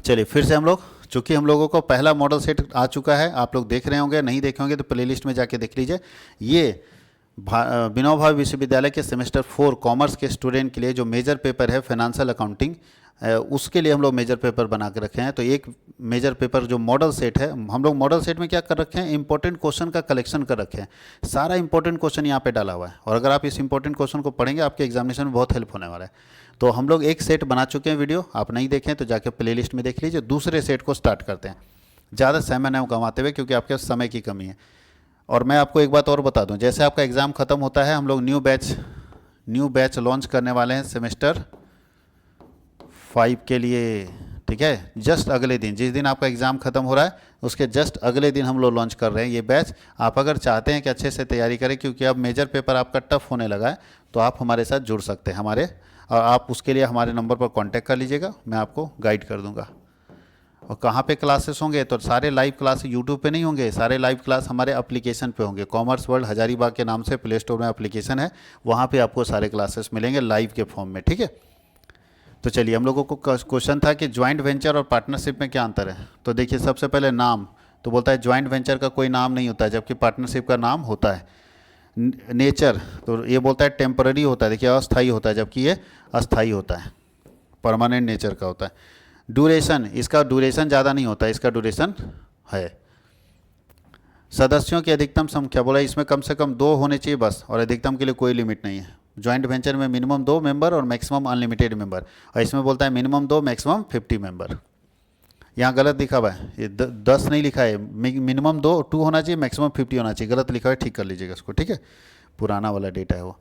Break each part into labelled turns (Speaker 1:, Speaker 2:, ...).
Speaker 1: चलिए फिर से हम लोग, चूंकि हम लोगों को पहला मॉडल सेट आ चुका है, आप लोग देख रहे होंगे, नहीं देखे होंगे तो प्लेलिस्ट में जाके देख लीजिए। ये विनोबा भावे विश्वविद्यालय के सेमेस्टर 4 कॉमर्स के स्टूडेंट के लिए जो मेजर पेपर है फाइनेंशियल अकाउंटिंग, उसके लिए हम लोग मेजर पेपर बना के रखे हैं। तो एक मेजर पेपर जो मॉडल सेट है, हम लोग मॉडल सेट में क्या कर रखे हैं, इंपॉर्टेंट क्वेश्चन का कलेक्शन कर रखे हैं। सारा इंपॉर्टेंट क्वेश्चन यहाँ पे डाला हुआ है, और अगर आप इस इंपॉर्टेंट क्वेश्चन को पढ़ेंगे आपके एग्जामिनेशन में बहुत हेल्प होने वाला है। तो हम लोग एक सेट बना चुके हैं, वीडियो आप नहीं देखें तो जाके प्लेलिस्ट में देख लीजिए। दूसरे सेट को स्टार्ट करते हैं, ज़्यादा समय न गंवाते हुए, क्योंकि आपके समय की कमी है। और मैं आपको एक बात और बता दूं, जैसे आपका एग्ज़ाम ख़त्म होता है, हम लोग न्यू बैच लॉन्च करने वाले हैं सेमेस्टर 5 के लिए, ठीक है। जस्ट अगले दिन, जिस दिन आपका एग्ज़ाम ख़त्म हो रहा है उसके जस्ट अगले दिन हम लोग लॉन्च कर रहे हैं ये बैच। आप अगर चाहते हैं कि अच्छे से तैयारी करें, क्योंकि अब मेजर पेपर आपका टफ होने लगा है, तो आप हमारे साथ जुड़ सकते हैं और आप उसके लिए हमारे नंबर पर कांटेक्ट कर लीजिएगा, मैं आपको गाइड कर दूंगा। और कहाँ पे क्लासेस होंगे, तो सारे लाइव क्लास यूट्यूब पे नहीं होंगे, सारे लाइव क्लास हमारे एप्लीकेशन पे होंगे। कॉमर्स वर्ल्ड हजारीबाग के नाम से प्ले स्टोर में एप्लीकेशन है, वहाँ पे आपको सारे क्लासेस मिलेंगे लाइव के फॉर्म में, ठीक है। तो चलिए, हम लोगों को क्वेश्चन था कि ज्वाइंट वेंचर और पार्टनरशिप में क्या अंतर है। तो देखिए, सबसे पहले नाम, तो बोलता है ज्वाइंट वेंचर का कोई नाम नहीं होता है, जबकि पार्टनरशिप का नाम होता है। नेचर, तो ये बोलता है टेम्पररी होता है, देखिए अस्थाई होता है, जबकि ये अस्थाई होता है, परमानेंट नेचर का होता है। ड्यूरेशन, इसका ड्यूरेशन ज़्यादा नहीं होता है, इसका ड्यूरेशन है। सदस्यों की अधिकतम संख्या, बोला इसमें कम से कम 2 होने चाहिए बस, और अधिकतम के लिए कोई लिमिट नहीं है। जॉइंट वेंचर में मिनिमम 2 मेंबर और मैक्सिमम अनलिमिटेड मेंबर, और इसमें बोलता है मिनिमम 2 मैक्सिमम 50 मेंबर। यहाँ गलत लिखा हुआ है, ये 10 नहीं लिखा है, मिनिमम 2 होना चाहिए, मैक्सिमम 50 होना चाहिए, गलत लिखा हुआ है, ठीक कर लीजिएगा इसको, ठीक है। पुराना वाला डेटा है वो।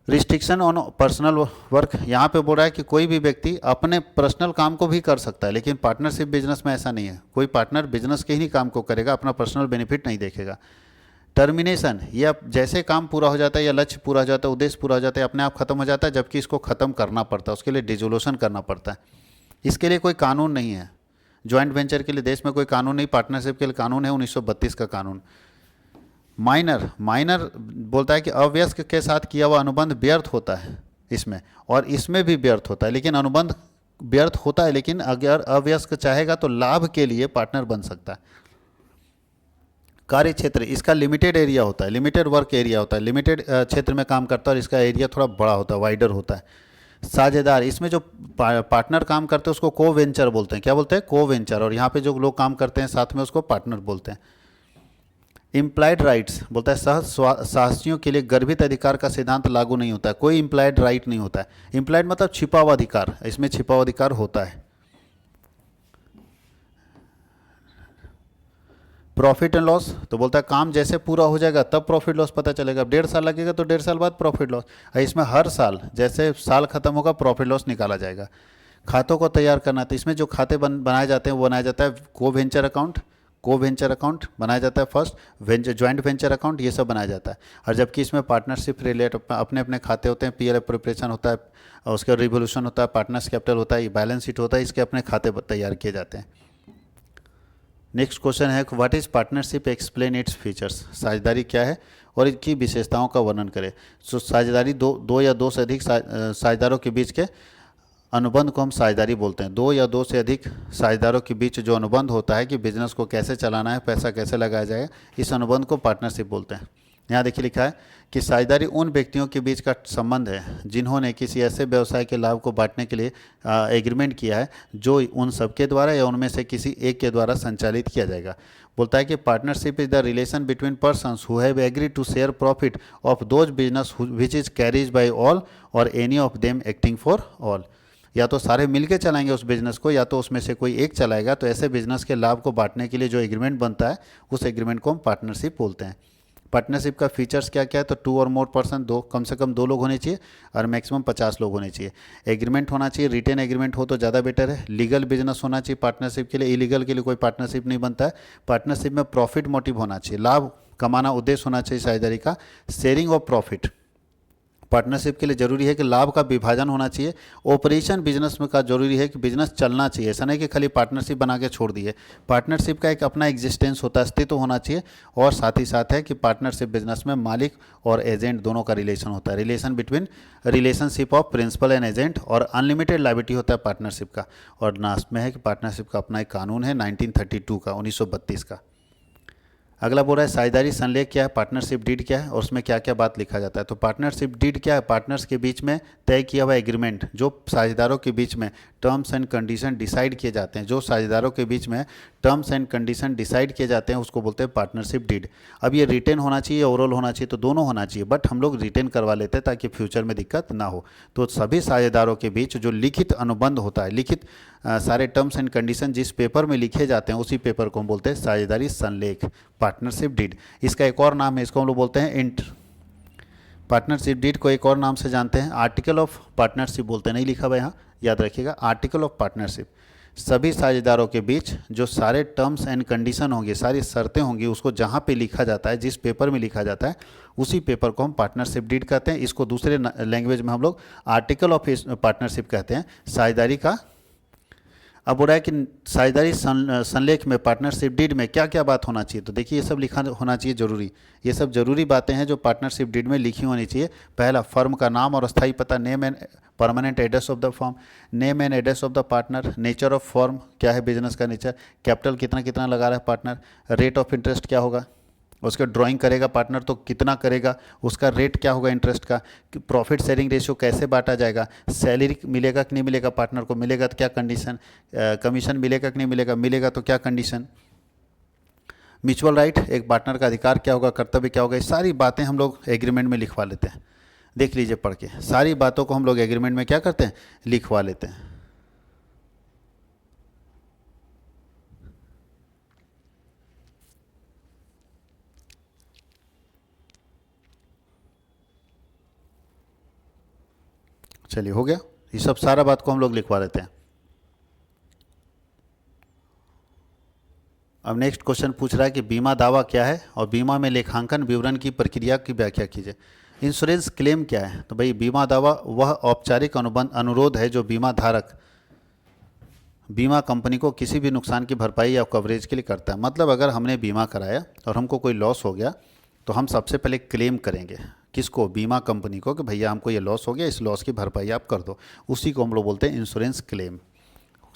Speaker 1: रिस्ट्रिक्शन ऑन पर्सनल वर्क, यहाँ पे बोल रहा है कि कोई भी व्यक्ति अपने पर्सनल काम को भी कर सकता है, लेकिन पार्टनरशिप बिजनेस में ऐसा नहीं है। कोई पार्टनर बिजनेस के ही काम को करेगा, अपना पर्सनल बेनिफिट नहीं देखेगा। टर्मिनेशन, ये अब जैसे काम पूरा हो जाता है या लक्ष्य पूरा हो जाता है, उद्देश्य पूरा हो जाता है, अपने आप खत्म हो जाता है, जबकि इसको ख़त्म करना पड़ता है, उसके लिए डिसोल्यूशन करना पड़ता है। इसके लिए कोई कानून नहीं है। ज्वाइंट वेंचर के लिए देश में कोई कानून नहीं, पार्टनरशिप के लिए कानून है 1932 का कानून। माइनर बोलता है कि अवयस्क के साथ किया हुआ अनुबंध व्यर्थ होता है इसमें, और इसमें भी व्यर्थ होता है, लेकिन अनुबंध व्यर्थ होता है, लेकिन अगर अवयस्क चाहेगा तो लाभ के लिए पार्टनर बन सकता है। कार्य क्षेत्र, इसका लिमिटेड एरिया होता है, लिमिटेड वर्क एरिया होता है, लिमिटेड क्षेत्र में काम करता है, और इसका एरिया थोड़ा बड़ा होता है, वाइडर होता है। साझेदार, इसमें जो पार्टनर काम करते हैं उसको को वेंचर बोलते हैं। क्या बोलते हैं? को वेंचर। और यहाँ पे जो लोग काम करते हैं साथ में उसको पार्टनर बोलते हैं। इम्प्लाइड राइट्स, बोलता है साहसियों के लिए गर्भित अधिकार का सिद्धांत लागू नहीं होता है, कोई इम्प्लाइड राइट नहीं होता है। इम्प्लाइड मतलब छिपा हुआ अधिकार, इसमें छिपा हुआ अधिकार होता है। प्रॉफिट एंड लॉस, तो बोलता है काम जैसे पूरा हो जाएगा तब प्रॉफिट लॉस पता चलेगा। 1.5 साल लगेगा तो 1.5 साल बाद प्रॉफिट लॉस। इसमें हर साल जैसे साल खत्म होगा प्रॉफिट लॉस निकाला जाएगा। खातों को तैयार करना, तो इसमें जो खाते बनाए जाते हैं वो बनाया जाता है को वेंचर अकाउंट बनाया जाता है, फर्स्ट ज्वाइंट वेंचर अकाउंट, ये सब बनाया जाता है। और जबकि इसमें पार्टनरशिप रिलेट अपने अपने खाते होते हैं, पीएल प्रिपरेशन होता है, और उसका रिवोल्यूशन होता है, पार्टनर्स कैपिटल होता है, बैलेंस शीट होता है, इसके अपने खाते तैयार किए जाते हैं। नेक्स्ट क्वेश्चन है, what is partnership, explain its features. साझेदारी क्या है और इसकी विशेषताओं का वर्णन करें। सो साझेदारी दो या दो से अधिक साझेदारों के बीच के अनुबंध को हम साझेदारी बोलते हैं। 2 या 2 से अधिक साझेदारों के बीच जो अनुबंध होता है कि बिजनेस को कैसे चलाना है, पैसा कैसे लगाया जाएगा, इस अनुबंध को पार्टनरशिप बोलते हैं। यहाँ देखिए लिखा है कि साझेदारी उन व्यक्तियों के बीच का संबंध है जिन्होंने किसी ऐसे व्यवसाय के लाभ को बांटने के लिए एग्रीमेंट किया है जो उन सबके द्वारा या उनमें से किसी एक के द्वारा संचालित किया जाएगा। बोलता है कि partnership is the relation between persons who have agreed to share profit of those business which is carries by all or any of them acting for all. या तो सारे मिलके चलाएंगे उस बिजनेस को, या तो उसमें से कोई एक चलाएगा। तो ऐसे बिजनेस के लाभ को बांटने के लिए जो एग्रीमेंट बनता है उस एग्रीमेंट को हम पार्टनरशिप बोलते हैं। पार्टनरशिप का फीचर्स क्या क्या है, तो 2 और मोर पर्सन, कम से कम 2 लोग होने चाहिए, और मैक्सिमम 50 लोग होने चाहिए। एग्रीमेंट होना चाहिए, रिटेन एग्रीमेंट हो तो ज़्यादा बेटर है। लीगल बिजनेस होना चाहिए पार्टनरशिप के लिए, इलीगल के लिए कोई पार्टनरशिप नहीं बनता है। पार्टनरशिप में प्रॉफिट मोटिव होना चाहिए, लाभ कमाना उद्देश्य होना चाहिए साझेदारी का। शेयरिंग ऑफ प्रॉफिट, पार्टनरशिप के लिए ज़रूरी है कि लाभ का विभाजन होना चाहिए, ऑपरेशन बिजनेस में का जरूरी है कि बिजनेस चलना चाहिए, ऐसा नहीं कि खाली पार्टनरशिप बना के छोड़ दिए। पार्टनरशिप का एक अपना एग्जिस्टेंस होता है, अस्तित्व होना चाहिए, और साथ ही साथ है कि पार्टनरशिप बिजनेस में मालिक और एजेंट दोनों का रिलेशन होता है, relation between relationship of principal and agent, और अनलिमिटेड लायबिलिटी होता है पार्टनरशिप का। और लास्ट में है कि पार्टनरशिप का अपना एक कानून है 1932 का, 1932 का। अगला बोल रहा है साझेदारी संलेख क्या है, पार्टनरशिप डीड क्या है और उसमें क्या क्या बात लिखा जाता है। तो पार्टनरशिप डीड क्या है, पार्टनर्स के बीच में तय किया हुआ एग्रीमेंट, जो साझेदारों के बीच में टर्म्स एंड कंडीशन डिसाइड किए जाते हैं, जो साझेदारों के बीच में टर्म्स एंड कंडीशन डिसाइड किए जाते हैं उसको बोलते हैं पार्टनरशिप डीड। अब ये रिटेन होना चाहिए, ओवरऑल होना चाहिए, तो दोनों होना चाहिए, बट हम लोग रिटेन करवा लेते हैं ताकि फ्यूचर में दिक्कत ना हो। तो सभी साझेदारों के बीच जो लिखित अनुबंध होता है, लिखित सारे टर्म्स एंड कंडीशन जिस पेपर में लिखे जाते हैं उसी पेपर को हम बोलते हैं साझेदारी संलेख, पार्टनरशिप डीड। इसका एक और नाम है, इसको हम लोग बोलते हैं पार्टनरशिप डीड को एक और नाम से जानते हैं आर्टिकल ऑफ पार्टनरशिप बोलते हैं, नहीं लिखा हुआ यहाँ, याद रखिएगा, आर्टिकल ऑफ पार्टनरशिप। सभी साझेदारों के बीच जो सारे टर्म्स एंड कंडीशन होंगे, सारी शर्तें होंगी, उसको जहाँ पे लिखा जाता है, जिस पेपर में लिखा जाता है उसी पेपर को हम पार्टनरशिप डीड कहते हैं। इसको दूसरे लैंग्वेज में हम लोग आर्टिकल ऑफ पार्टनरशिप कहते हैं, साझेदारी का। अब हो रहा है कि साझेदारी संलेख में, पार्टनरशिप डीड में क्या क्या बात होना चाहिए, तो देखिए ये सब लिखा होना चाहिए जरूरी। ये सब जरूरी बातें हैं जो पार्टनरशिप डीड में लिखी होनी चाहिए। पहला, फर्म का नाम और अस्थायी पता, name and permanent address of the firm, name and address of the partner, nature of firm, क्या है बिजनेस का नेचर, कैपिटल कितना कितना लगा रहा है पार्टनर, रेट ऑफ इंटरेस्ट क्या होगा, उसका ड्राइंग करेगा पार्टनर तो कितना करेगा, उसका रेट क्या होगा इंटरेस्ट का, प्रॉफिट शेयरिंग रेशियो कैसे बांटा जाएगा, सैलरी मिलेगा कि नहीं मिलेगा, पार्टनर को मिलेगा तो क्या कंडीशन, कमीशन मिलेगा कि नहीं मिलेगा, मिलेगा तो क्या कंडीशन, म्यूचुअल राइट, एक पार्टनर का अधिकार क्या होगा, कर्तव्य क्या होगा, ये सारी बातें हम लोग एग्रीमेंट में लिखवा लेते हैं। देख लीजिए पढ़ के, सारी बातों को हम लोग एग्रीमेंट में क्या करते हैं, लिखवा लेते हैं। चलिए हो गया, ये सब सारा बात को हम लोग लिखवा लेते हैं। अब नेक्स्ट क्वेश्चन पूछ रहा है कि बीमा दावा क्या है और बीमा में लेखांकन विवरण की प्रक्रिया की व्याख्या कीजिए। इंश्योरेंस क्लेम क्या है, तो भाई बीमा दावा वह औपचारिक अनुबंध अनुरोध है जो बीमा धारक बीमा कंपनी को किसी भी नुकसान की भरपाई या कवरेज के लिए करता है। मतलब अगर हमने बीमा कराया और हमको कोई लॉस हो गया तो हम सबसे पहले क्लेम करेंगे, किसको, बीमा कंपनी को, कि भैया हमको ये लॉस हो गया, इस लॉस की भरपाई आप कर दो। उसी को हम लोग बोलते हैं इंश्योरेंस क्लेम,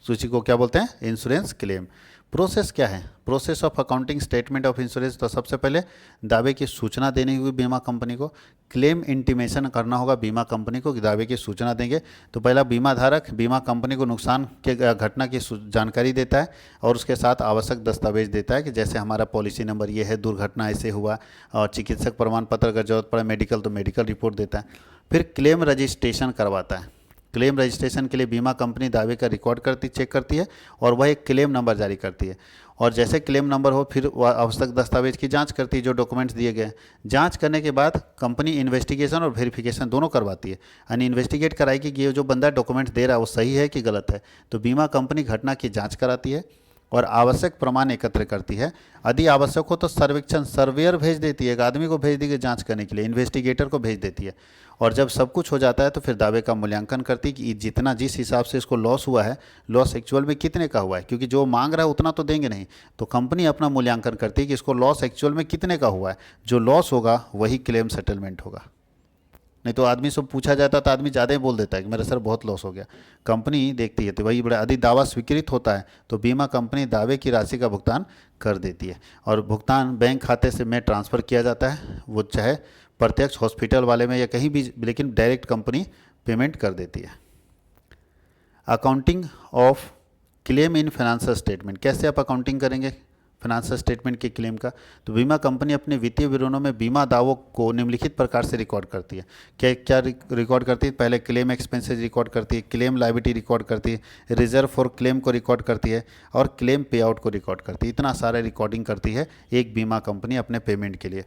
Speaker 1: उसी को क्या बोलते हैं, इंश्योरेंस क्लेम। प्रोसेस क्या है, process of accounting statement of insurance, तो सबसे पहले दावे की सूचना देनी होगी बीमा कंपनी को, क्लेम इंटीमेशन करना होगा बीमा कंपनी को कि दावे की सूचना देंगे। तो पहला बीमा धारक बीमा कंपनी को नुकसान के घटना की जानकारी देता है और उसके साथ आवश्यक दस्तावेज देता है कि जैसे हमारा पॉलिसी नंबर ये है, दुर्घटना ऐसे हुआ, और चिकित्सक प्रमाण पत्र अगर जरूरत पड़े मेडिकल तो मेडिकल रिपोर्ट देता है। फिर क्लेम रजिस्ट्रेशन करवाता है। क्लेम रजिस्ट्रेशन के लिए बीमा कंपनी दावे का रिकॉर्ड करती, चेक करती है और वह एक क्लेम नंबर जारी करती है, और जैसे क्लेम नंबर हो फिर वह आवश्यक दस्तावेज की जांच करती है जो डॉक्यूमेंट्स दिए गए। जांच करने के बाद कंपनी इन्वेस्टिगेशन और वेरिफिकेशन दोनों करवाती है, यानी इन्वेस्टिगेट कराएगी कि ये जो बंदा डॉक्यूमेंट्स दे रहा है वो सही है कि गलत है। तो बीमा कंपनी घटना की जाँच कराती है और आवश्यक प्रमाण एकत्र करती है। यदि आवश्यक हो तो सर्वेक्षण सर्वेयर भेज देती है, एक आदमी को भेज देगी जांच करने के लिए, इन्वेस्टिगेटर को भेज देती है। और जब सब कुछ हो जाता है तो फिर दावे का मूल्यांकन करती है कि जितना जिस हिसाब से इसको लॉस हुआ है, लॉस एक्चुअल में कितने का हुआ है, क्योंकि जो मांग रहा है उतना तो देंगे नहीं। तो कंपनी अपना मूल्यांकन करती है कि इसको लॉस एक्चुअल में कितने का हुआ है, जो लॉस होगा वही क्लेम सेटलमेंट होगा। नहीं तो आदमी से पूछा जाता तो आदमी ज़्यादा ही बोल देता है कि मेरा सर बहुत लॉस हो गया। कंपनी देखती है तो वही बड़ा, यदि दावा स्वीकृत होता है तो बीमा कंपनी दावे की राशि का भुगतान कर देती है और भुगतान बैंक खाते से में ट्रांसफ़र किया जाता है, वो चाहे प्रत्यक्ष हॉस्पिटल वाले में या कहीं भी, लेकिन डायरेक्ट कंपनी पेमेंट कर देती है। Accounting of claim in financial statement, कैसे आप अकाउंटिंग करेंगे फाइनेंशियल स्टेटमेंट के क्लेम का, तो बीमा कंपनी अपने वित्तीय विवरणों में बीमा दावों को निम्नलिखित प्रकार से रिकॉर्ड करती है। क्या क्या रिकॉर्ड करती है, पहले क्लेम एक्सपेंसेस रिकॉर्ड करती है, क्लेम लायबिलिटी रिकॉर्ड करती है, रिजर्व फॉर क्लेम को रिकॉर्ड करती है और क्लेम पे आउट को रिकॉर्ड करती है। इतना सारा रिकॉर्डिंग करती है एक बीमा कंपनी अपने पेमेंट के लिए।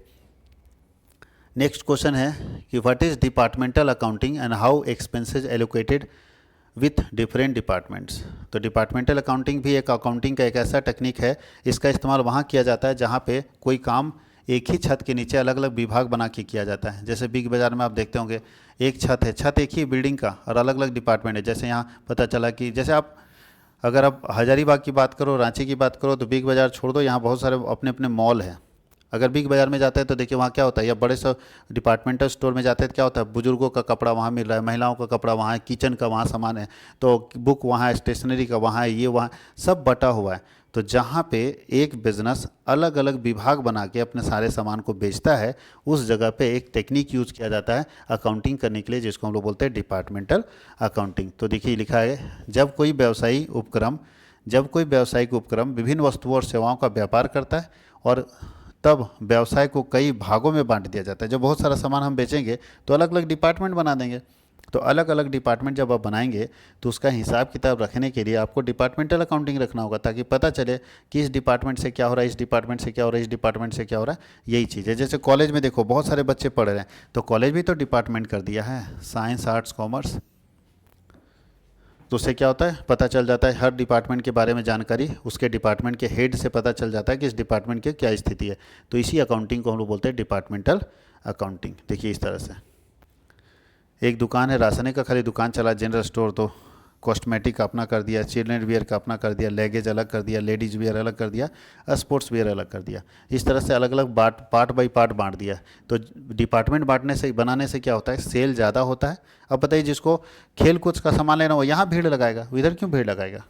Speaker 1: नेक्स्ट क्वेश्चन है कि what is departmental accounting and how expenses allocated with different departments. तो डिपार्टमेंटल अकाउंटिंग भी एक अकाउंटिंग का एक ऐसा टेक्निक है, इसका इस्तेमाल वहाँ किया जाता है जहाँ पे कोई काम एक ही छत के नीचे अलग अलग विभाग बना के किया जाता है। जैसे बिग बाज़ार में आप देखते होंगे एक छत है, छत एक ही बिल्डिंग का और अलग अलग डिपार्टमेंट है। जैसे यहाँ पता चला कि जैसे अगर आप हजारीबाग की बात करो, रांची की बात करो, तो बिग बाज़ार छोड़ दो, यहाँ बहुत सारे अपने अपने मॉल हैं। अगर बिग बाज़ार में जाते हैं तो देखिए वहाँ क्या होता है, या बड़े से डिपार्टमेंटल स्टोर में जाते हैं तो क्या होता है, बुजुर्गों का कपड़ा वहाँ मिल रहा है, महिलाओं का कपड़ा वहाँ है, किचन का वहाँ सामान है, तो बुक वहाँ है, स्टेशनरी का वहाँ है, ये वहाँ सब बटा हुआ है। तो जहाँ पे एक बिजनेस अलग अलग विभाग बना के अपने सारे सामान को बेचता है, उस जगह पे एक टेक्निक यूज़ किया जाता है अकाउंटिंग करने के लिए, जिसको हम लोग बोलते हैं डिपार्टमेंटल अकाउंटिंग। तो देखिए लिखा है, जब कोई व्यावसायिक उपक्रम विभिन्न वस्तुओं और सेवाओं का व्यापार करता है और तब व्यवसाय को कई भागों में बांट दिया जाता है। जब बहुत सारा सामान हम बेचेंगे तो अलग अलग डिपार्टमेंट बना देंगे। तो अलग अलग डिपार्टमेंट जब आप बनाएंगे तो उसका हिसाब किताब रखने के लिए आपको डिपार्टमेंटल अकाउंटिंग रखना होगा, ताकि पता चले कि इस डिपार्टमेंट से क्या हो रहा है, इस डिपार्टमेंट से क्या हो रहा है, इस डिपार्टमेंट से क्या हो रहा है। यही चीज़ है। जैसे कॉलेज में देखो बहुत सारे बच्चे पढ़ रहे हैं, तो कॉलेज भी तो डिपार्टमेंट कर दिया है, साइंस, आर्ट्स, कॉमर्स। तो उससे क्या होता है, पता चल जाता है हर डिपार्टमेंट के बारे में जानकारी उसके डिपार्टमेंट के हेड से पता चल जाता है कि इस डिपार्टमेंट की क्या स्थिति है। तो इसी अकाउंटिंग को हम लोग बोलते हैं डिपार्टमेंटल अकाउंटिंग। देखिए इस तरह से एक दुकान है राशने का, खाली दुकान चला, जनरल स्टोर, तो कॉस्मेटिक का अपना कर दिया, चिल्ड्रेन वियर का अपना कर दिया, लगेज अलग कर दिया, लेडीज़ वियर अलग कर दिया, स्पोर्ट्स वियर अलग कर दिया। इस तरह से अलग अलग पार्ट बाई पार्ट बांट दिया। तो डिपार्टमेंट बनाने से क्या होता है, सेल ज़्यादा होता है। अब बताइए जिसको खेल कूद का सामान लेना हो, यहाँ भीड़ लगाएगा, इधर क्यों भीड़ लगाएगा,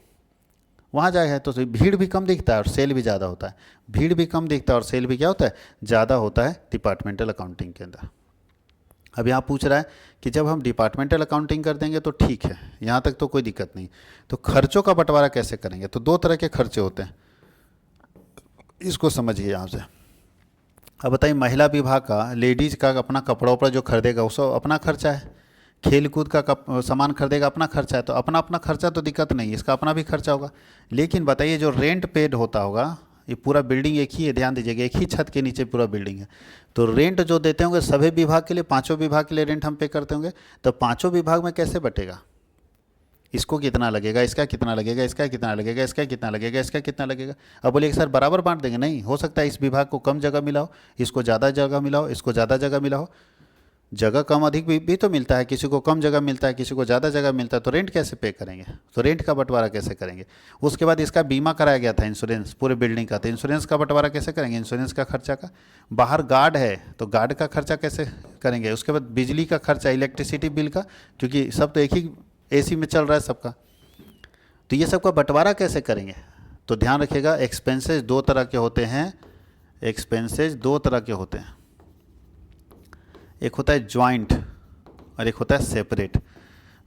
Speaker 1: वहाँ जाएगा तो भीड़ भी कम दिखता है और सेल भी ज़्यादा होता है। भीड़ भी कम दिखता है और सेल भी क्या होता है, ज़्यादा होता है डिपार्टमेंटल अकाउंटिंग के अंदर। अब यहाँ पूछ रहा है कि जब हम डिपार्टमेंटल अकाउंटिंग कर देंगे तो ठीक है, यहाँ तक तो कोई दिक्कत नहीं। तो खर्चों का बंटवारा कैसे करेंगे, तो दो तरह के खर्चे होते हैं, इसको समझिए यहाँ से। अब बताइए महिला विभाग का, लेडीज़ का अपना कपड़ा उपड़ा जो खरीदेगा उसका अपना खर्चा है, खेल कूद का सामान खरीदेगा अपना खर्चा है, तो अपना अपना खर्चा तो दिक्कत नहीं, इसका अपना भी खर्चा होगा। लेकिन बताइए जो रेंट पेड होता होगा, ये पूरा बिल्डिंग एक ही है, ध्यान दीजिएगा, एक ही छत के नीचे पूरा बिल्डिंग है, तो रेंट जो देते होंगे सभी विभाग के लिए, पांचों विभाग के लिए रेंट हम पे करते होंगे, तो पांचों विभाग में कैसे बटेगा, इसको कितना लगेगा, इसका कितना लगेगा, इसका कितना लगेगा, इसका कितना लगेगा, इसका कितना लगेगा। अब बोलिए सर बराबर बांट देंगे, नहीं हो सकता है इस विभाग को कम जगह मिला हो, इसको ज़्यादा जगह मिला हो, इसको ज़्यादा जगह मिला हो। जगह कम अधिक भी तो मिलता है, किसी को कम जगह मिलता है, किसी को ज़्यादा जगह मिलता है, तो रेंट कैसे पे करेंगे, तो रेंट का बंटवारा कैसे करेंगे। उसके बाद इसका बीमा कराया गया था, इंश्योरेंस पूरे बिल्डिंग का, तो इंश्योरेंस का बंटवारा कैसे करेंगे, इंश्योरेंस का खर्चा का। बाहर गार्ड है तो गार्ड का खर्चा कैसे करेंगे। उसके बाद बिजली का खर्चा, इलेक्ट्रिसिटी बिल का, क्योंकि सब तो एक ही AC में चल रहा है सबका, तो ये सबका बंटवारा कैसे करेंगे। तो ध्यान रखिएगा, एक्सपेंसेस दो तरह के होते हैं, एक्सपेंसेस दो तरह के होते हैं, एक होता है ज्वाइंट और एक होता है सेपरेट।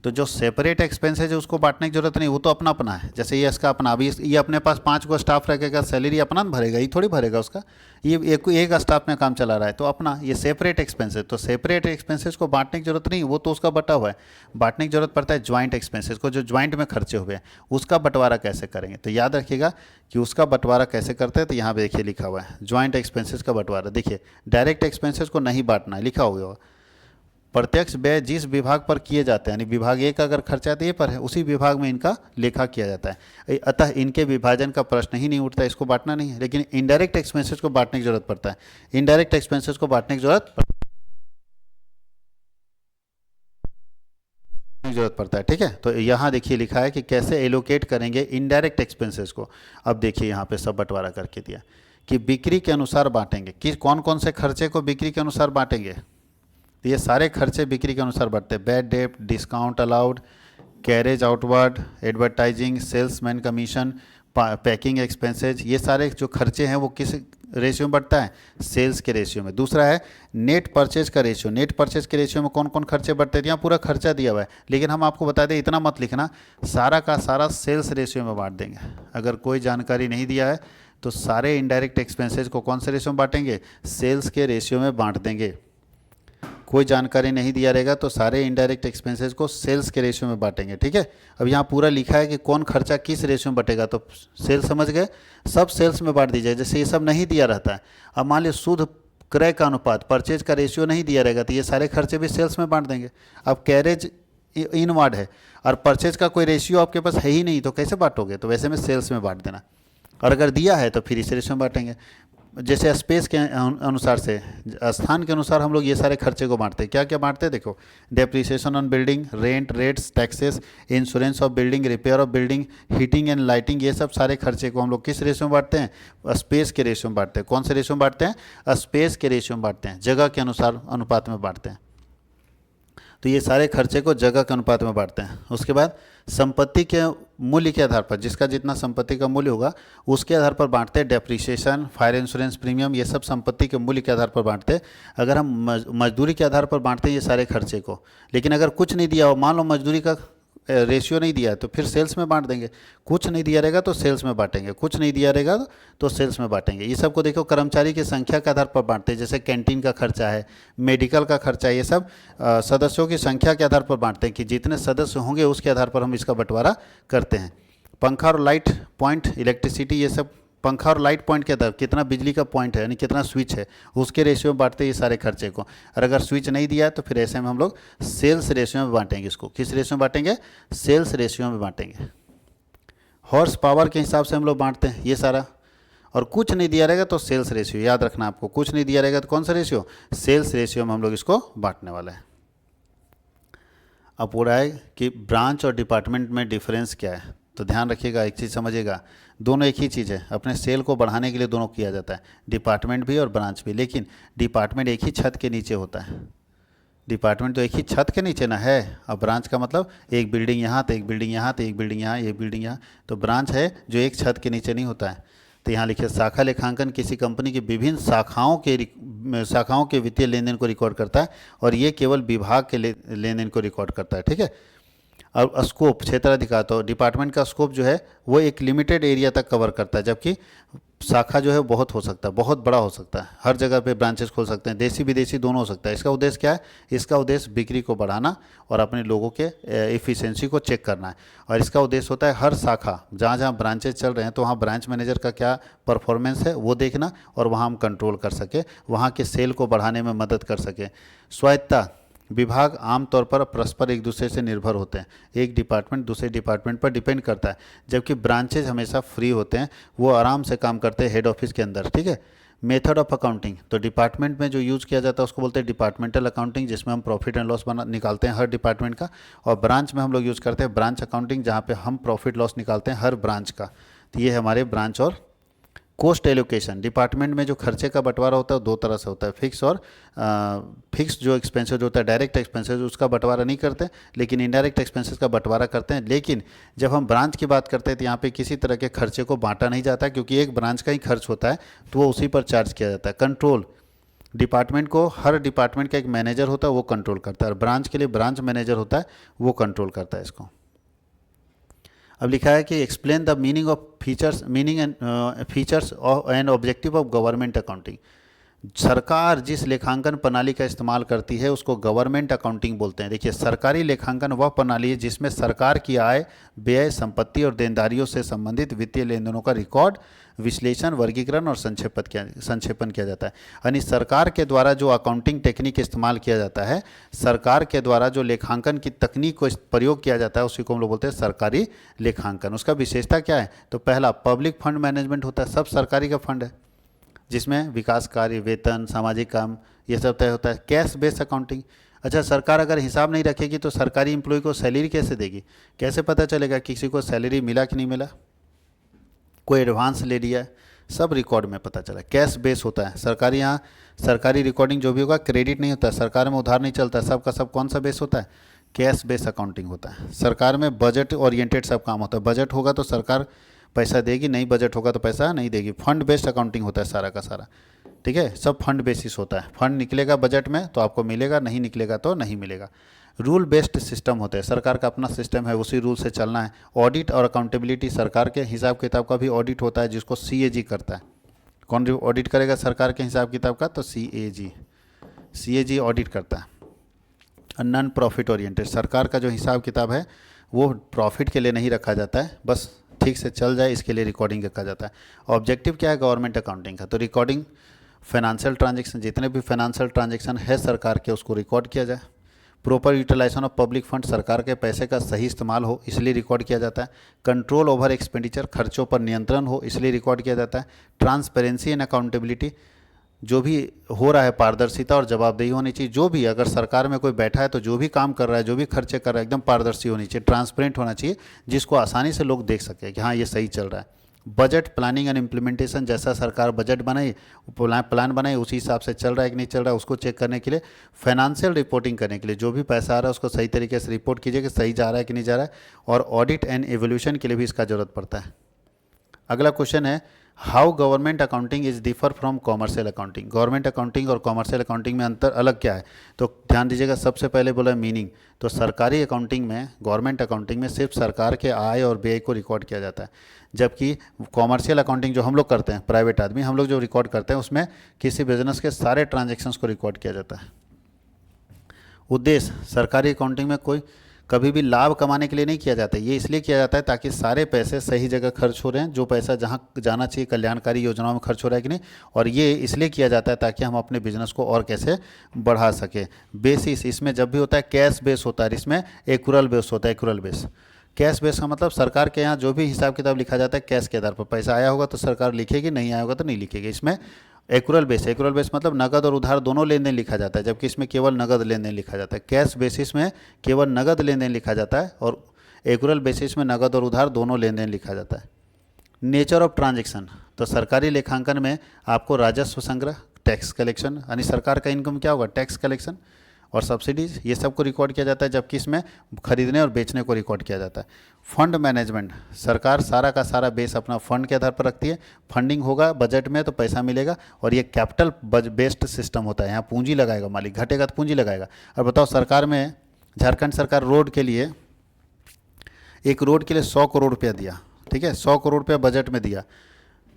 Speaker 1: तो जो सेपरेट एक्सपेंसेज है उसको बांटने की जरूरत नहीं, वो तो अपना अपना है। जैसे ये इसका अपना, अभी ये अपने पास 5 को स्टाफ रखेगा, सैलरी अपना भरेगा, ये थोड़ी भरेगा उसका, ये एक स्टाफ में काम चला रहा है, तो अपना। ये सेपरेट एक्सपेंसेज, तो सेपरेट एक्सपेंसेज को बांटने की जरूरत नहीं, वो तो उसका बटा हुआ है। बांटने की जरूरत पड़ता है ज्वाइंट एक्सपेंसेज को, जो ज्वाइंट में खर्चे हुए हैं, उसका बंटवारा कैसे करेंगे। तो याद रखिएगा कि उसका बंटवारा कैसे करते हैं, तो यहाँ पे देखिए लिखा हुआ है ज्वाइंट एक्सपेंसेज का बंटवारा। देखिए डायरेक्ट एक्सपेंसेज को नहीं बांटना है, लिखा हुआ है प्रत्यक्ष व्यय जिस विभाग पर किए जाते हैं, यानी विभाग ए का अगर खर्चा तो ये पर है, उसी विभाग में इनका लेखा किया जाता है, अतः इनके विभाजन का प्रश्न ही नहीं उठता, इसको बांटना नहीं है। लेकिन इनडायरेक्ट एक्सपेंसेस को बांटने की जरूरत पड़ता है, इनडायरेक्ट एक्सपेंसेस को बांटने की जरूरत पड़ता है, ठीक है। तो यहाँ देखिए लिखा है कि कैसे एलोकेट करेंगे इनडायरेक्ट एक्सपेंसेस को। अब देखिए यहाँ पे सब बंटवारा करके दिया कि बिक्री के अनुसार बांटेंगे, कि कौन कौन से खर्चे को बिक्री के अनुसार बांटेंगे। तो ये सारे खर्चे बिक्री के अनुसार बढ़ते हैं, bad debt, discount allowed, carriage outward, advertising, salesman commission, packing expenses, ये सारे जो खर्चे हैं वो किस रेशियो में बढ़ता है, सेल्स के रेशियो में। दूसरा है नेट परचेज का रेशियो, नेट परचेज के रेशियो में कौन कौन खर्चे बढ़ते हैं, यहाँ पूरा खर्चा दिया हुआ है, लेकिन हम आपको बता दें इतना मत लिखना, सारा का सारा सेल्स रेशियो में बांट देंगे। अगर कोई जानकारी नहीं दिया है तो सारे इनडायरेक्ट एक्सपेंसेज को कौन से रेशियो में बांटेंगे, सेल्स के रेशियो में बांट देंगे। कोई जानकारी नहीं दिया रहेगा तो सारे इनडायरेक्ट एक्सपेंसेस को सेल्स के रेशियो में बांटेंगे, ठीक है। अब यहाँ पूरा लिखा है कि कौन खर्चा किस रेशियो में बटेगा, तो सेल्स समझ गए, सब सेल्स में बांट दीजिए। जैसे ये सब नहीं दिया रहता है, अब मान लीजिए शुद्ध क्रय का अनुपात, परचेज का रेशियो नहीं दिया रहेगा, तो ये सारे खर्चे भी सेल्स में बांट देंगे। अब कैरेज इनवर्ड है और परचेज का कोई रेशियो आपके पास है ही नहीं, तो कैसे बांटोगे, तो वैसे में सेल्स में बांट देना। और अगर दिया है तो फिर इस रेशियो में बांटेंगे। जैसे स्पेस के अनुसार से, स्थान के अनुसार हम लोग ये सारे खर्चे को बांटते हैं। क्या क्या बांटते हैं देखो, depreciation on building, rent, rates, taxes, insurance of building, repair of building, heating and lighting, ये सब सारे खर्चे को हम लोग किस रेशियो में बांटते हैं? स्पेस के रेशियो में बांटते हैं। कौन से रेशियो में बांटते हैं? स्पेस के रेशियो में बांटते हैं, जगह के अनुसार अनुपात में बांटते हैं। तो ये सारे खर्चे को जगह के अनुपात में बांटते हैं। उसके बाद संपत्ति के मूल्य के आधार पर, जिसका जितना संपत्ति का मूल्य होगा उसके आधार पर बांटते हैं। डेप्रिसिएशन, फायर इंश्योरेंस प्रीमियम, ये सब संपत्ति के मूल्य के आधार पर बांटते हैं। अगर हम मजदूरी के आधार पर बांटते हैं ये सारे खर्चे को, लेकिन अगर कुछ नहीं दिया हो, मान लो मजदूरी का रेशियो नहीं दिया है तो फिर सेल्स में बांट देंगे। कुछ नहीं दिया रहेगा तो सेल्स में बांटेंगे, कुछ नहीं दिया रहेगा तो सेल्स में बांटेंगे। ये सब को देखो कर्मचारी की संख्या के आधार पर बांटते हैं, जैसे कैंटीन का खर्चा है, मेडिकल का खर्चा है, ये सब सदस्यों की संख्या के आधार पर बांटते हैं कि जितने सदस्य होंगे उसके आधार पर हम इसका बंटवारा करते हैं। पंखा और लाइट पॉइंट, इलेक्ट्रिसिटी, ये सब पंखा और लाइट पॉइंट के आधार, कितना बिजली का पॉइंट है यानी कितना स्विच है, उसके रेशियो में बांटते हैं ये सारे खर्चे को। और अगर स्विच नहीं दिया है तो फिर ऐसे में हम लोग सेल्स रेशियो में बांटेंगे इसको। किस रेशियो में बांटेंगे? सेल्स रेशियो में बांटेंगे। हॉर्स पावर के हिसाब से हम लोग बांटते हैं ये सारा। और कुछ नहीं दिया रहेगा तो सेल्स रेशियो, याद रखना आपको, कुछ नहीं दिया रहेगा तो कौन सा रेशियो? सेल्स रेशियो में हम लोग इसको बांटने वाले हैं। अब पूरा है कि ब्रांच और डिपार्टमेंट में डिफरेंस क्या है, तो ध्यान रखिएगा, एक चीज़ समझिएगा, दोनों एक ही चीज़ है। अपने सेल को बढ़ाने के लिए दोनों किया जाता है, डिपार्टमेंट भी और ब्रांच भी। लेकिन डिपार्टमेंट एक ही छत के नीचे होता है। डिपार्टमेंट तो एक ही छत के नीचे ना है। अब ब्रांच का मतलब एक बिल्डिंग यहाँ तो एक बिल्डिंग यहाँ तो एक बिल्डिंग यहाँ, एक बिल्डिंग यहाँ। तो ब्रांच है जो एक छत के नीचे नहीं होता है। तो यहाँ लिखिए, शाखा लेखांकन किसी कंपनी की विभिन्न शाखाओं के वित्तीय लेन देन को रिकॉर्ड करता है, और ये केवल विभाग के लेन देन को रिकॉर्ड करता है। ठीक है। और स्कोप, क्षेत्राधिकार, तो डिपार्टमेंट का स्कोप जो है वो एक लिमिटेड एरिया तक कवर करता है, जबकि शाखा जो है बहुत हो सकता है, बहुत बड़ा हो सकता है, हर जगह पे ब्रांचेस खोल सकते हैं, देसी विदेशी दोनों हो सकता है। इसका उद्देश्य क्या है? इसका उद्देश्य बिक्री को बढ़ाना और अपने लोगों के एफिशिएंसी को चेक करना है। और इसका उद्देश्य होता है हर शाखा, जहाँ जहाँ ब्रांचेस चल रहे हैं तो वहाँ ब्रांच मैनेजर का क्या परफॉर्मेंस है वो देखना, और वहाँ हम कंट्रोल कर सके, वहाँ के सेल को बढ़ाने में मदद कर सके। स्वायत्तता, विभाग आमतौर पर परस्पर एक दूसरे से निर्भर होते हैं, एक डिपार्टमेंट दूसरे डिपार्टमेंट पर डिपेंड करता है, जबकि ब्रांचेज हमेशा फ्री होते हैं, वो आराम से काम करते हैं हेड ऑफिस के अंदर। ठीक है। मेथड ऑफ अकाउंटिंग, तो डिपार्टमेंट में जो यूज़ किया जाता है उसको बोलते हैं डिपार्टमेंटल अकाउंटिंग, जिसमें हम प्रॉफिट एंड लॉस निकालते हैं हर डिपार्टमेंट का। और ब्रांच में हम लोग यूज़ करते हैं ब्रांच अकाउंटिंग, जहाँ पे हम प्रॉफिट लॉस निकालते हैं हर ब्रांच का। तो ये है हमारे ब्रांच। और कॉस्ट एलोकेशन, डिपार्टमेंट में जो खर्चे का बंटवारा होता है दो तरह से होता है, फिक्स और फिक्स जो एक्सपेंसेस होता है, डायरेक्ट एक्सपेंसेस, उसका बंटवारा नहीं करते, लेकिन इनडायरेक्ट एक्सपेंसेस का बंटवारा करते हैं। लेकिन जब हम ब्रांच की बात करते हैं तो यहाँ पे किसी तरह के खर्चे को बांटा नहीं जाता, क्योंकि एक ब्रांच का ही खर्च होता है तो वो उसी पर चार्ज किया जाता है। कंट्रोल, डिपार्टमेंट को, हर डिपार्टमेंट का एक मैनेजर होता है वो कंट्रोल करता है, और ब्रांच के लिए ब्रांच मैनेजर होता है वो कंट्रोल करता है इसको। अब लिखा है कि explain the meaning of features, meaning and features and objective of government accounting. सरकार जिस लेखांकन प्रणाली का इस्तेमाल करती है उसको गवर्नमेंट अकाउंटिंग बोलते हैं। देखिए, सरकारी लेखांकन वह प्रणाली है जिसमें सरकार की आय, व्यय, संपत्ति और देनदारियों से संबंधित वित्तीय लेन देनों का रिकॉर्ड, विश्लेषण, वर्गीकरण और संक्षेपण किया जाता है। यानी सरकार के द्वारा जो अकाउंटिंग टेक्निक इस्तेमाल किया जाता है, सरकार के द्वारा जो लेखांकन की तकनीक को प्रयोग किया जाता है, उसी को हम लोग बोलते हैं सरकारी लेखांकन। उसका विशेषता क्या है? तो पहला, पब्लिक फंड मैनेजमेंट होता है, सब सरकारी का फंड है, जिसमें विकास कार्य, वेतन, सामाजिक काम, ये सब तय होता है। कैश बेस्ड अकाउंटिंग, अच्छा, सरकार अगर हिसाब नहीं रखेगी तो सरकारी एम्प्लॉय को सैलरी कैसे देगी? कैसे पता चलेगा किसी को सैलरी मिला कि नहीं मिला, कोई एडवांस ले लिया, सब रिकॉर्ड में पता चला। कैश बेस होता है सरकारी, यहाँ सरकारी रिकॉर्डिंग जो भी होगा क्रेडिट नहीं होता है, सरकार में उधार नहीं चलता, सब का सब कौन सा बेस होता है? कैश बेस अकाउंटिंग होता है। सरकार में बजट ओरिएंटेड सब काम होता है, बजट होगा तो सरकार पैसा देगी, नहीं बजट होगा तो पैसा नहीं देगी। फंड बेस्ड अकाउंटिंग होता है सारा का सारा। ठीक है, सब फंड बेसिस होता है, फंड निकलेगा बजट में तो आपको मिलेगा, नहीं निकलेगा तो नहीं मिलेगा। रूल बेस्ड सिस्टम होते हैं, सरकार का अपना सिस्टम है, उसी रूल से चलना है। ऑडिट और अकाउंटेबिलिटी, सरकार के हिसाब किताब का भी ऑडिट होता है जिसको CAG करता है। कौन ऑडिट करेगा सरकार के हिसाब किताब का? तो CAG ऑडिट करता है। नॉन प्रॉफिट ओरिएंटेड, सरकार का जो हिसाब किताब है वो प्रॉफिट के लिए नहीं रखा जाता है, बस ठीक से चल जाए इसके लिए रिकॉर्डिंग रखा जाता है। ऑब्जेक्टिव क्या है गवर्नमेंट अकाउंटिंग का? तो रिकॉर्डिंग फाइनेंशियल ट्रांजेक्शन, जितने भी फाइनेंशियल ट्रांजेक्शन है सरकार के उसको रिकॉर्ड किया जाए। Proper utilisation of public fund, सरकार के पैसे का सही इस्तेमाल हो इसलिए रिकॉर्ड किया जाता है। कंट्रोल ओवर एक्सपेंडिचर, खर्चों पर नियंत्रण हो इसलिए रिकॉर्ड किया जाता है। ट्रांसपेरेंसी एंड अकाउंटेबिलिटी, जो भी हो रहा है पारदर्शिता और जवाबदेही होनी चाहिए। जो भी अगर सरकार में कोई बैठा है तो जो भी काम कर रहा है, जो भी खर्चे कर रहा है, एकदम पारदर्शी होनी चाहिए, ट्रांसपेरेंट होना चाहिए, जिसको आसानी से लोग देख सके कि हाँ ये सही चल रहा है। बजट प्लानिंग एंड इम्प्लीमेंटेशन, जैसा सरकार बजट बनाई, प्लान बनाई, उसी हिसाब से चल रहा है कि नहीं चल रहा है, उसको चेक करने के लिए। फाइनेंशियल रिपोर्टिंग करने के लिए, जो भी पैसा आ रहा है उसको सही तरीके से रिपोर्ट कीजिए कि सही जा रहा है कि नहीं जा रहा है। और ऑडिट एंड एवोल्यूशन के लिए भी इसका जरूरत पड़ता है। अगला क्वेश्चन है, how government accounting is differ from commercial accounting. Government accounting और कॉमर्शियल अकाउंटिंग में अंतर अलग क्या है, तो ध्यान दीजिएगा। सबसे पहले बोला मीनिंग, तो सरकारी अकाउंटिंग में, गवर्नमेंट अकाउंटिंग में सिर्फ सरकार के आय और व्यय को रिकॉर्ड किया जाता है, जबकि कॉमर्शियल अकाउंटिंग जो हम लोग करते हैं, प्राइवेट आदमी हम लोग जो रिकॉर्ड करते हैं, उसमें किसी बिजनेस के सारे ट्रांजेक्शन्स को रिकॉर्ड किया जाता है। उद्देश्य, सरकारी अकाउंटिंग में कोई कभी भी लाभ कमाने के लिए नहीं किया जाता है, ये इसलिए किया जाता है ताकि सारे पैसे सही जगह खर्च हो रहे हैं, जो पैसा जहाँ जाना चाहिए कल्याणकारी योजनाओं में खर्च हो रहा है कि नहीं, और ये इसलिए किया जाता है ताकि हम अपने बिजनेस को और कैसे बढ़ा सकें। बेसिस, इसमें जब भी होता है कैश बेस होता है, इसमें एक्यूरल बेस होता है। एक्यूरल बेस, कैश बेस का मतलब सरकार के यहाँ जो भी हिसाब किताब लिखा जाता है कैश के आधार पर, पैसा आया होगा तो सरकार लिखेगी, नहीं आया होगा तो नहीं लिखेगी। इसमें एक्यूरल बेस, एक्यूरल बेस मतलब नगद और उधार दोनों लेन देन लिखा जाता है, जबकि इसमें केवल नगद लेन देन लिखा जाता है। कैश बेसिस में केवल नगद लेन देन लिखा जाता है और एक्यूरल बेसिस में नगद और उधार दोनों लेन देन लिखा जाता है। नेचर ऑफ ट्रांजेक्शन, तो सरकारी लेखांकन में आपको राजस्व संग्रह, टैक्स कलेक्शन, यानी सरकार का इनकम क्या होगा, टैक्स कलेक्शन और सब्सिडीज, ये सब को रिकॉर्ड किया जाता है, जबकि इसमें खरीदने और बेचने को रिकॉर्ड किया जाता है। फंड मैनेजमेंट, सरकार सारा का सारा बेस अपना फंड के आधार पर रखती है। फंडिंग होगा बजट में तो पैसा मिलेगा, और ये कैपिटल बेस्ड सिस्टम होता है, यहाँ पूंजी लगाएगा मालिक, घटेगा तो पूंजी लगाएगा। और बताओ, सरकार में झारखंड सरकार रोड के लिए, एक रोड के लिए 100 करोड़ रुपया दिया, ठीक है, 100 करोड़ रुपया बजट में दिया,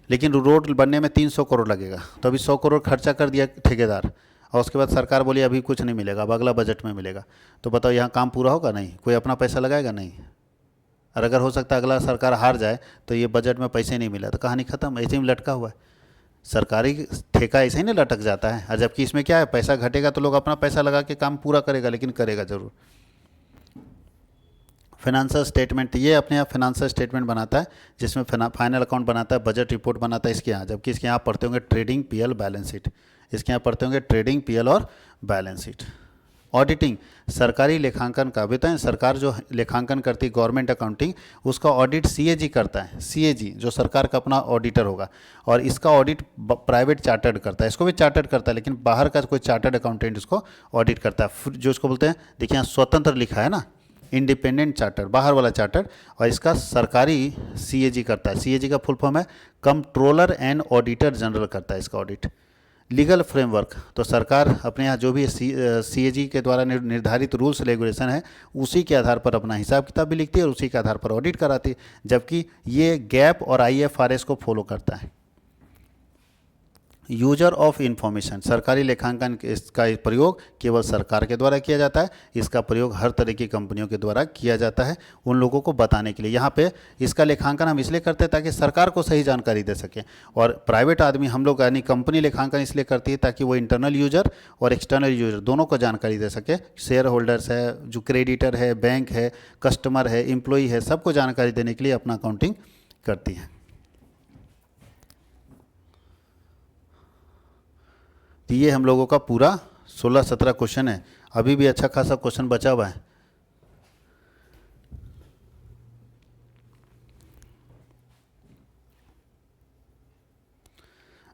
Speaker 1: लेकिन रोड बनने में 300 करोड़ लगेगा, तो अभी 100 करोड़ खर्चा कर दिया ठेकेदार, और उसके बाद सरकार बोली अभी कुछ नहीं मिलेगा, अब अगला बजट में मिलेगा। तो बताओ यहाँ काम पूरा होगा, नहीं, कोई अपना पैसा लगाएगा, नहीं। और अगर हो सकता है अगला सरकार हार जाए तो ये बजट में पैसे नहीं मिला तो कहानी खत्म, ऐसे ही लटका हुआ है। सरकारी ठेका ऐसे ही नहीं लटक जाता है। और जबकि इसमें क्या है, पैसा घटेगा तो लोग अपना पैसा लगा के काम पूरा करेगा, लेकिन करेगा जरूर। फाइनेंशियल स्टेटमेंट, ये अपने आप फाइनेंशियल स्टेटमेंट बनाता है, जिसमें फाइनल अकाउंट बनाता है, बजट रिपोर्ट बनाता है इसके यहाँ। जबकि इसके यहाँ पढ़ते होंगे ट्रेडिंग, पीएल, बैलेंस शीट, इसके यहाँ पढ़ते होंगे ट्रेडिंग, पीएल और बैलेंस शीट। ऑडिटिंग, सरकारी लेखांकन का, बताएं सरकार जो लेखांकन करती है गवर्नमेंट अकाउंटिंग, उसका ऑडिट सीएजी करता है। सीएजी जो सरकार का अपना ऑडिटर होगा, और इसका ऑडिट प्राइवेट चार्टर्ड करता है, इसको भी चार्टर्ड करता है, लेकिन बाहर का कोई चार्टर्ड अकाउंटेंट इसको ऑडिट करता है, जो इसको बोलते हैं, देखिए यहाँ स्वतंत्र लिखा है ना, इंडिपेंडेंट चार्टर, बाहर वाला चार्टर, और इसका सरकारी सीएजी करता है। सीएजी का फुल फॉर्म है कंट्रोलर एंड ऑडिटर जनरल करता है इसका ऑडिट। लीगल फ्रेमवर्क, तो सरकार अपने यहाँ जो भी सीएजी के द्वारा निर्धारित रूल्स रेगुलेशन है, उसी के आधार पर अपना हिसाब किताब भी लिखती है और उसी के आधार पर ऑडिट कराती है, जबकि ये गैप और आईएफआरएस को फॉलो करता है। यूजर ऑफ इंफॉर्मेशन, सरकारी लेखांकन इसका प्रयोग केवल सरकार के द्वारा किया जाता है, इसका प्रयोग हर तरह की कंपनियों के द्वारा किया जाता है उन लोगों को बताने के लिए। यहाँ पे इसका लेखांकन हम इसलिए करते हैं ताकि सरकार को सही जानकारी दे सके, और प्राइवेट आदमी हम लोग यानी कंपनी लेखांकन इसलिए करती है ताकि वो इंटरनल यूजर और एक्सटर्नल यूजर दोनों को जानकारी दे सके। शेयर होल्डर्स है, जो क्रेडिटर है, बैंक है, कस्टमर है, एम्प्लॉई है, सबको जानकारी देने के लिए अपना अकाउंटिंग करती है। तो ये हम लोगों का पूरा 16-17 क्वेश्चन है, अभी भी अच्छा खासा क्वेश्चन बचा हुआ है।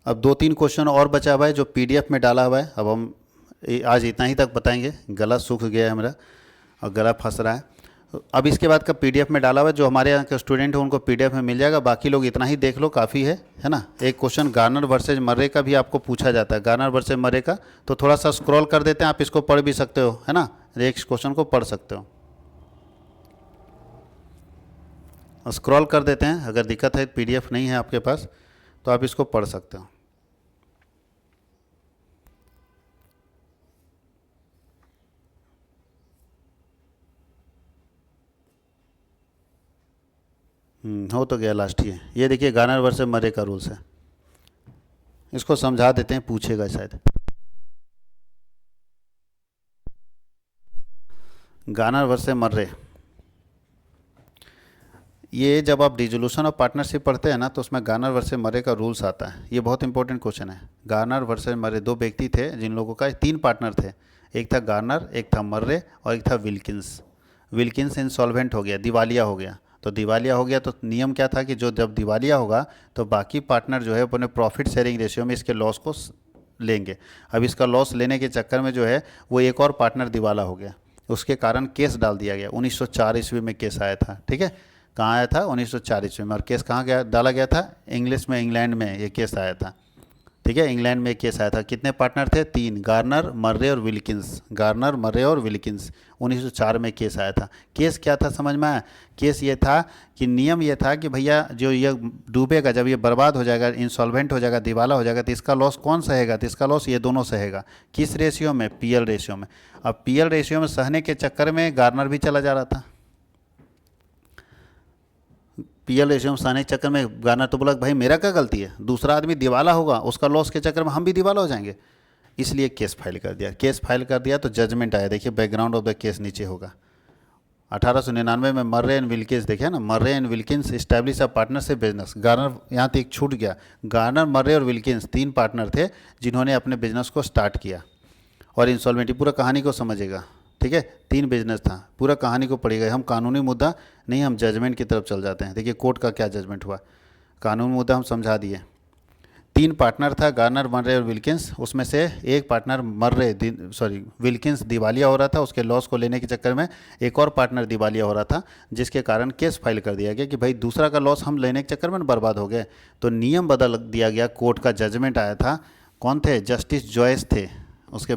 Speaker 1: अब 2-3 क्वेश्चन और बचा हुआ है जो पीडीएफ में डाला हुआ है। अब हम आज इतना ही तक बताएंगे, गला सूख गया है मेरा और गला फंस रहा है। अब इसके बाद का पीडीएफ में डाला हुआ है, जो हमारे यहाँ के स्टूडेंट हैं उनको पीडीएफ में मिल जाएगा, बाकी लोग इतना ही देख लो, काफ़ी है ना। एक क्वेश्चन गार्नर वर्सेज मर्रे का भी आपको पूछा जाता है, गार्नर वर्सेज मर्रे का, तो थोड़ा सा स्क्रॉल कर देते हैं, आप इसको पढ़ भी सकते हो, है ना, एक क्वेश्चन को पढ़ सकते हो, स्क्रॉल कर देते हैं। अगर दिक्कत है, पीडीएफ नहीं है आपके पास तो आप इसको पढ़ सकते हो। हो तो गया, लास्ट ही है ये। देखिए गार्नर वर्सेस मरे का रूल्स है, इसको समझा देते हैं, पूछेगा शायद। गार्नर वर्सेस मर्रे, ये जब आप डिसोल्यूशन ऑफ पार्टनरशिप पढ़ते हैं ना तो उसमें गार्नर वर्सेस मर्रे का रूल्स आता है। ये बहुत इंपॉर्टेंट क्वेश्चन है। गार्नर वर्सेस मर्रे, दो व्यक्ति थे जिन लोगों का 3 पार्टनर थे, एक था गार्नर, एक था मर्रे और एक था विल्किंस। विल्किंस इंसॉल्वेंट हो गया, दिवालिया हो गया। तो दिवालिया हो गया तो नियम क्या था कि जो जब दिवालिया होगा तो बाकी पार्टनर जो है अपने प्रॉफिट शेयरिंग रेशियो में इसके लॉस को लेंगे। अब इसका लॉस लेने के चक्कर में जो है वो एक और पार्टनर दिवाला हो गया, उसके कारण केस डाल दिया गया। 1904 ईस्वी में केस आया था, ठीक है। कहाँ आया था? 1904 ईस्वी में। और केस कहाँ गया डाला गया था? इंग्लिश में, इंग्लैंड में ये केस आया था, ठीक है। इंग्लैंड में केस आया था। कितने पार्टनर थे? 3, गार्नर, मर्रे और विल्किंस। गार्नर, मर्रे और विल्किंस। 1904 में केस आया था। केस क्या था समझ में आया? केस ये था कि नियम ये था कि भैया जो ये डूबेगा, जब ये बर्बाद हो जाएगा, इंसॉल्वेंट हो जाएगा, दिवाला हो जाएगा, तो इसका लॉस कौन सहेगा? तो इसका लॉस ये दोनों सहेगा। किस रेशियो में? पीएल रेशियो में। अब पीएल रेशियो में सहने के चक्कर में गार्नर भी चला जा रहा था। पीएल रेशियो में सहने के चक्कर में गार्नर तो बोला भाई मेरा क्या गलती है, दूसरा आदमी दिवाला होगा, उसका लॉस के चक्कर में हम भी दिवाला हो जाएंगे, इसलिए केस फाइल कर दिया। केस फाइल कर दिया तो जजमेंट आया। देखिए बैकग्राउंड ऑफ द केस नीचे होगा। 1899 में मर्रे एंड विल्किंस, देखिए ना, Murray and Wilkins establish a partnership business. Garner, यहाँ तक छूट गया, गार्नर, मर्रे और विल्किंस 3 पार्टनर थे जिन्होंने अपने बिजनेस को स्टार्ट किया। और इंसॉल्वेंटी, पूरा कहानी को समझेगा, ठीक है। 3 बिजनेस था, पूरा कहानी को पढ़िएगा। हम कानूनी मुद्दा नहीं, हम जजमेंट की तरफ चल जाते हैं। देखिए कोर्ट का क्या जजमेंट हुआ, कानूनी मुद्दा हम समझा दिए। 3 पार्टनर था, गार्नर, मर्रे और विल्किंस। उसमें से एक पार्टनर विल्किंस दिवालिया हो रहा था, उसके लॉस को लेने के चक्कर में एक और पार्टनर दिवालिया हो रहा था, जिसके कारण केस फाइल कर दिया गया कि भाई दूसरा का लॉस हम लेने के चक्कर में बर्बाद हो गए। तो नियम बदल दिया गया, कोर्ट का जजमेंट आया था। कौन थे? जस्टिस जॉयस थे। उसके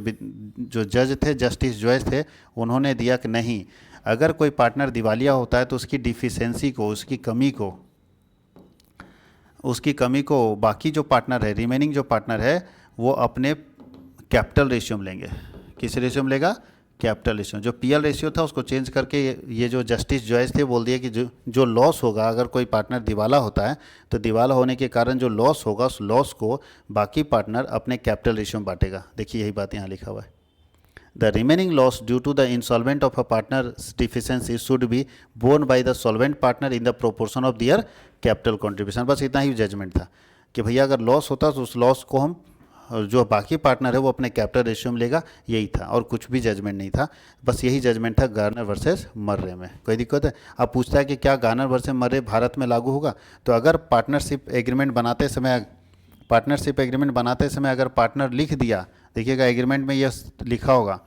Speaker 1: जो जज थे जस्टिस जॉयस थे, उन्होंने दिया कि नहीं, अगर कोई पार्टनर दिवालिया होता है तो उसकी डिफिशेंसी को, उसकी कमी को बाकी जो पार्टनर है, रिमेनिंग जो पार्टनर है, वो अपने कैपिटल रेशियो में लेंगे। किस रेशियो में लेगा? Capital ratio. जो पीएल रेशियो था उसको चेंज करके ये जो जस्टिस जॉयस थे बोल दिया कि जो लॉस होगा, अगर कोई पार्टनर दिवाला होता है तो दिवाला होने के कारण जो लॉस होगा, उस लॉस को बाकी पार्टनर अपने कैपिटल रेशियो में बांटेगा। देखिए यही बात यहाँ लिखा हुआ है। The remaining loss due to the insolvent of a partner's deficiency should be borne by the solvent partner in the proportion of their capital contribution। बस इतना ही जजमेंट था कि भैया अगर लॉस होता तो उस लॉस को हम, जो बाकी पार्टनर है वो अपने कैपिटल रेशियो में लेगा, यही था और कुछ भी जजमेंट नहीं था। बस यही जजमेंट था गार्नर वर्सेस मर्रे में। कोई दिक्कत है? अब पूछता है कि क्या गार्नर वर्सेस मर्रे भारत में लागू होगा? तो अगर पार्टनरशिप एग्रीमेंट बनाते समय अगर पार्टनर लिख दिया, देखिएगा एग्रीमेंट में यह लिखा होगा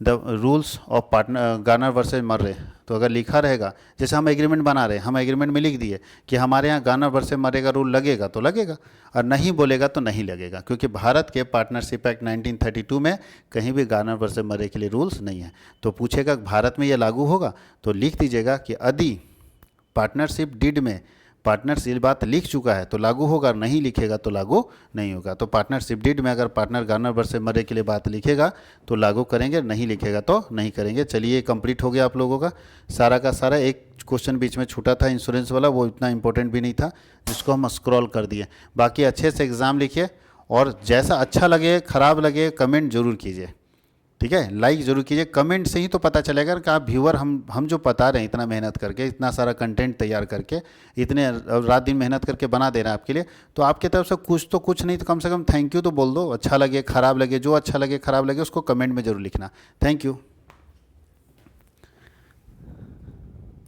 Speaker 1: the rules of partner Garner versus Murray. तो अगर लिखा रहेगा, जैसे हम एग्रीमेंट बना रहे हैं, हम एग्रीमेंट में लिख दिए कि हमारे यहाँ गार्नर वर्सेस मर्रे का रूल लगेगा तो लगेगा, और नहीं बोलेगा तो नहीं लगेगा, क्योंकि भारत के पार्टनरशिप एक्ट 1932 में कहीं भी गार्नर वर्सेस मर्रे के लिए रूल्स नहीं है। तो पूछेगा भारत में ये लागू होगा, तो लिख दीजिएगा कि यदि पार्टनरशिप डीड में पार्टनरशिप बात लिख चुका है तो लागू होगा, नहीं लिखेगा तो लागू नहीं होगा। तो पार्टनरशिप डीड में अगर पार्टनर गार्नर वर्सेस मर्रे के लिए बात लिखेगा तो लागू करेंगे, नहीं लिखेगा तो नहीं करेंगे। चलिए कंप्लीट हो गया आप लोगों का सारा का सारा। एक क्वेश्चन बीच में छूटा था इंश्योरेंस वाला, वो इतना इंपॉर्टेंट भी नहीं था, जिसको हम स्क्रॉल कर दिए। बाकी अच्छे से एग्ज़ाम लिखिए, और जैसा अच्छा लगे खराब लगे कमेंट जरूर कीजिए, ठीक है। लाइक जरूर कीजिए, कमेंट से ही तो पता चलेगा कि आप व्यूअर, हम जो बता रहे हैं इतना मेहनत करके, इतना सारा कंटेंट तैयार करके, इतने रात दिन मेहनत करके बना दे रहे हैं आपके लिए, तो आपकी तरफ से कुछ नहीं तो कम से कम थैंक यू तो बोल दो। अच्छा लगे खराब लगे, जो अच्छा लगे खराब लगे उसको कमेंट में जरूर लिखना। Thank you.